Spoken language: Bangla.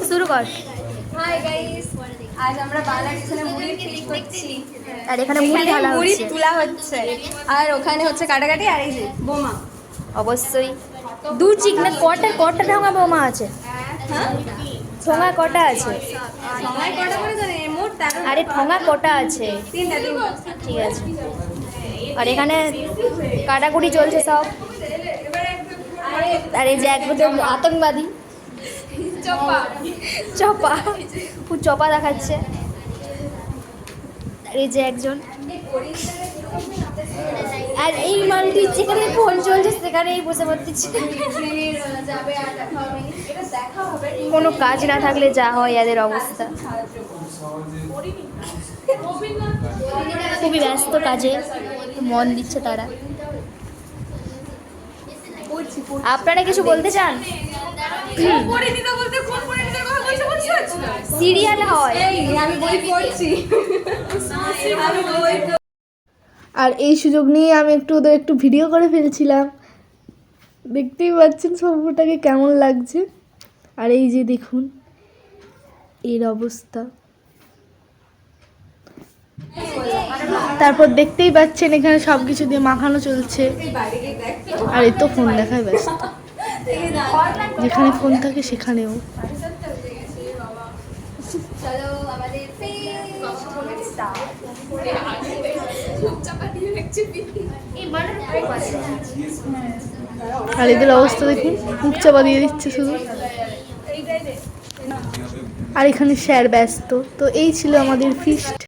শুরু কর। হাই গাইস, আজ আমরা বাংলা টিউশনে মুড়ি ফিস্ট করছি। আর এখানে মুড়ি ঢালা মুড়ি হচ্ছে। তোলা হচ্ছে আর ওখানে হচ্ছে কাটাকাটি আর এই যে বোমা। অবশ্যই দু চিকনা কটা ঠোঙা বোমা আছে? হ্যাঁ, ঠোঙা কটা আছে? সময় কটা করে জানি মোট 13। আরে ঠোঙা কটা আছে? তিনটা। ঠিক আছে। আর এখানে কাটাকুটি চলছে সব। আর এই যে একদম আতঙ্কবাদী চপা চপা দেখাচ্ছে। আর এই যে একজন, আর এই মানুষটি যেখানে ফোন চলছে সেখানেই বসে পড়তেছে। কোনো কাজ না থাকলে যা হয় এদের অবস্থা। খুবই ব্যস্ত কাজে, মন দিচ্ছে তারা। আপনারা কিছু বলতে চান? সিরিয়াল হয়। আমি বই পড়ছি। আর এই সুযোগ নিয়ে আমি ওদের একটু ভিডিও করে ফেলছিলাম। দেখতেই পাচ্ছেন সবটাকে কেমন লাগছে। আর এই যে দেখুন এর অবস্থা। তারপর দেখতেই পাচ্ছেন এখানে সব কিছু দিয়ে মাখানো চলছে। আর এই তো ফোন দেখায় ব্যস্ত, যেখানে ফোন থাকে সেখানেও। চলো আমাদের আর এদের অবস্থা দেখুন, মুখ চাপা দিয়ে দিচ্ছে শুধু। আর এখানে স্যার ব্যস্ত। তো এই ছিল আমাদের ফিস্ট।